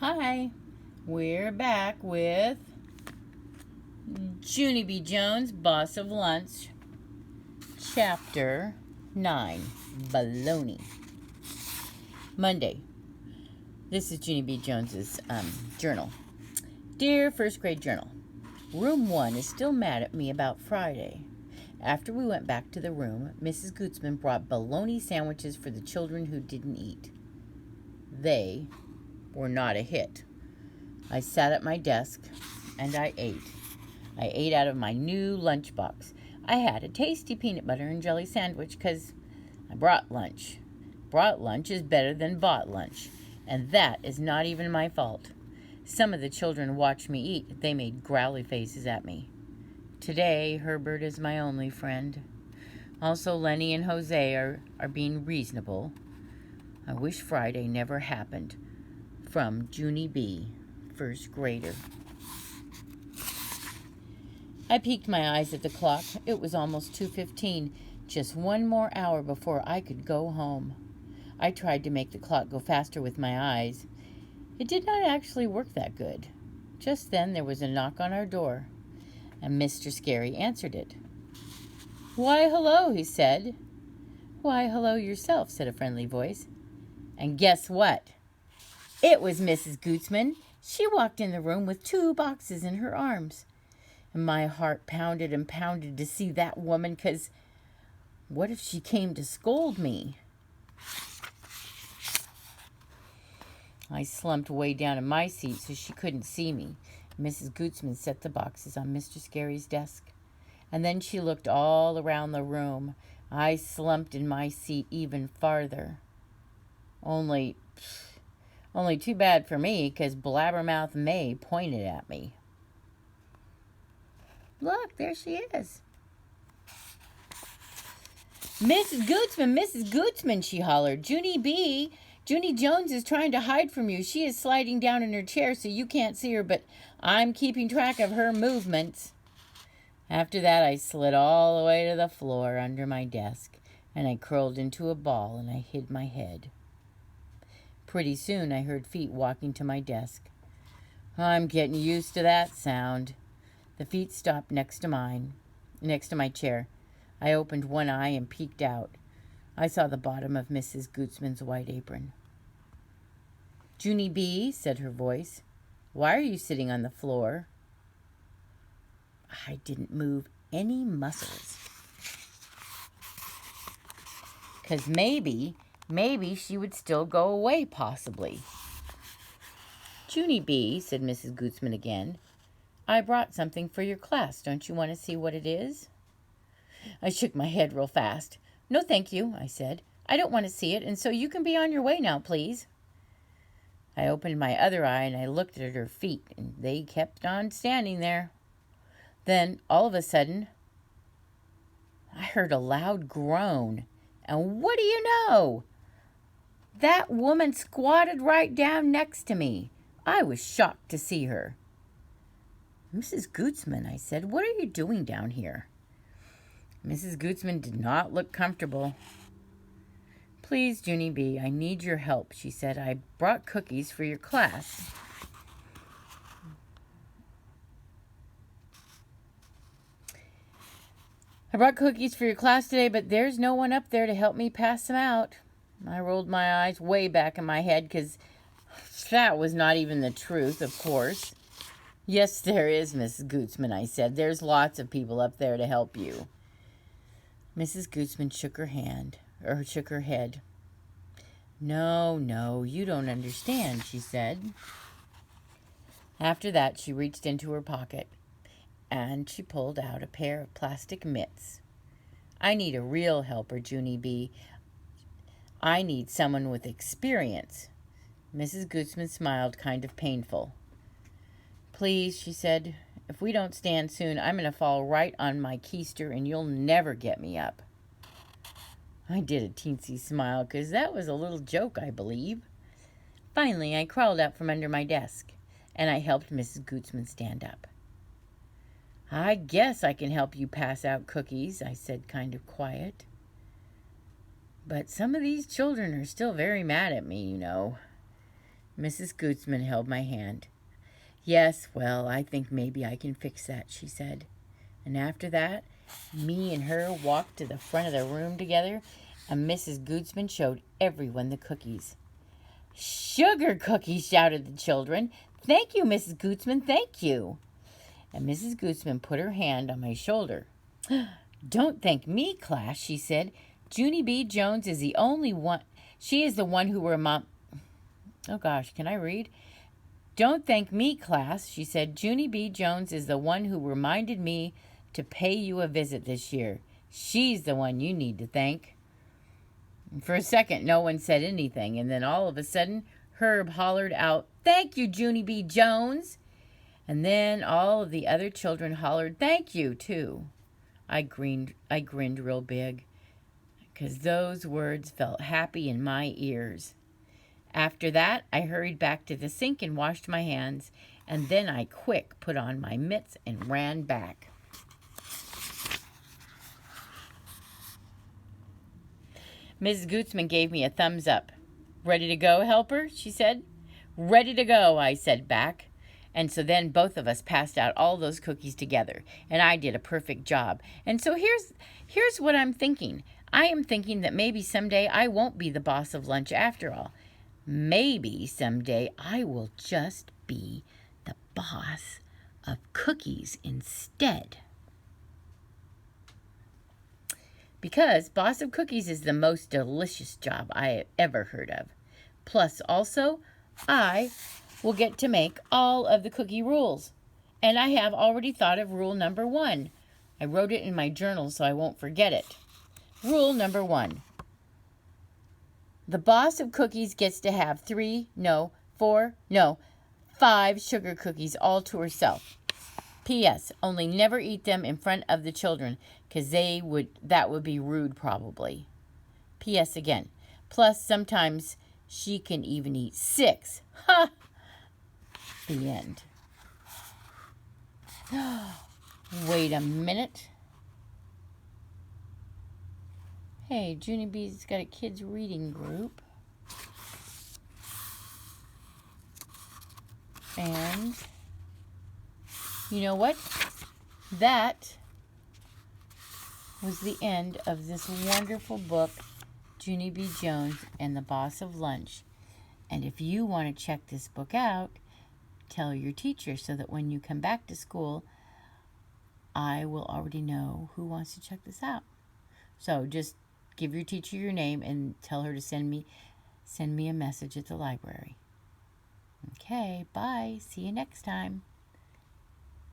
Hi, we're back with Junie B. Jones, Boss of Lunch, Chapter 9, Baloney. Monday. This is Junie B. Jones's journal. Dear first grade journal, Room 1 is still mad at me about Friday. After we went back to the room, Mrs. Gutzman brought bologna sandwiches for the children who didn't eat. They were not a hit. I sat at my desk and I ate. I ate out of my new lunchbox. I had a tasty peanut butter and jelly sandwich because I brought lunch. Brought lunch is better than bought lunch, and that is not even my fault. Some of the children watched me eat. They made growly faces at me. Today, Herbert is my only friend. Also, Lenny and Jose are being reasonable. I wish Friday never happened. From Junie B., first grader. I peeked my eyes at the clock. It was almost 2:15, just one more hour before I could go home. I tried to make the clock go faster with my eyes. It did not actually work that good. Just then there was a knock on our door, and Mr. Scary answered it. "Why, hello," he said. "Why, hello yourself," said a friendly voice. And guess what? It was Mrs. Gutzman. She walked in the room with 2 boxes in her arms. And my heart pounded and pounded to see that woman, because what if she came to scold me? I slumped way down in my seat so she couldn't see me. Mrs. Gutzman set the boxes on Mr. Scary's desk. And then she looked all around the room. I slumped in my seat even farther. Only too bad for me, because Blabbermouth May pointed at me. Look, there she is. "Mrs. Gutzman, Mrs. Gutzman," she hollered. Junie Jones is trying to hide from you. She is sliding down in her chair so you can't see her, but I'm keeping track of her movements." After that, I slid all the way to the floor under my desk, and I curled into a ball and I hid my head. Pretty soon, I heard feet walking to my desk. I'm getting used to that sound. The feet stopped next to my chair. I opened one eye and peeked out. I saw the bottom of Mrs. Gutzman's white apron. "Junie B.," said her voice, "why are you sitting on the floor?" I didn't move any muscles. Because maybe she would still go away, possibly. "Junie B.," said Mrs. Gutzman again, "I brought something for your class. Don't you want to see what it is?" I shook my head real fast. "No, thank you," I said. "I don't want to see it, and so you can be on your way now, please." I opened my other eye and I looked at her feet, and they kept on standing there. Then, all of a sudden, I heard a loud groan, and what do you know? That woman squatted right down next to me. I was shocked to see her. "Mrs. Gutzman," I said, "what are you doing down here?" Mrs. Gutzman did not look comfortable. "Please, Junie B., I need your help," she said. "I brought cookies for your class." "I brought cookies for your class today, but there's no one up there to help me pass them out." I rolled my eyes way back in my head, because that was not even the truth, of course. "Yes, there is, Mrs. Gutzman," I said. "There's lots of people up there to help you." Mrs. Gutzman shook her head. No, you don't understand," she said. After that, she reached into her pocket, and she pulled out a pair of plastic mitts. "I need a real helper, Junie B. I need someone with experience." Mrs. Gutzman smiled, kind of painful. "Please," she said, "if we don't stand soon, I'm going to fall right on my keister and you'll never get me up." I did a teensy smile, because that was a little joke, I believe. Finally, I crawled out from under my desk, and I helped Mrs. Gutzman stand up. "I guess I can help you pass out cookies," I said, kind of quiet. "But some of these children are still very mad at me, you know." Mrs. Gootsman held my hand. Yes, well, I think maybe I can fix that, she said. And after that, me and her walked to the front of the room together, and Mrs. Gootsman showed everyone the cookies. Sugar cookies, shouted the children. Thank you, Mrs. Gootsman, thank you. And Mrs. Gootsman put her hand on my shoulder. Don't thank me, class, she said. Junie B. Jones is the only one. She is the one who Oh gosh, can I read? Don't thank me, class, she said. Junie B. Jones is the one who reminded me to pay you a visit this year. She's the one you need to thank. For a second, no one said anything, and then all of a sudden, Herb hollered out, Thank you, Junie B. Jones. And then all of the other children hollered, Thank you, too. I grinned real big, because those words felt happy in my ears. After that, I hurried back to the sink and washed my hands, and then I quick put on my mitts and ran back. Mrs. Gootsman gave me a thumbs up. Ready to go, helper? She said. Ready to go, I said back. And so then both of us passed out all those cookies together, and I did a perfect job. And so here's what I'm thinking. I am thinking that maybe someday I won't be the boss of lunch after all. Maybe someday I will just be the boss of cookies instead. Because boss of cookies is the most delicious job I have ever heard of. Plus, also, I will get to make all of the cookie rules. And I have already thought of rule number 1. I wrote it in my journal so I won't forget it. Rule number 1. The boss of cookies gets to have 5 sugar cookies all to herself. P.S. Only never eat them in front of the children, because that would be rude probably. P.S. again. Plus, sometimes she can even eat 6. Ha! The end. Wait a minute. Hey, Junie B's got a kids reading group. And you know what? That was the end of this wonderful book, Junie B. Jones and the Boss of Lunch. And if you want to check this book out, tell your teacher so that when you come back to school, I will already know who wants to check this out. So just give your teacher your name and tell her to send me a message at the library. Okay, bye. See you next time.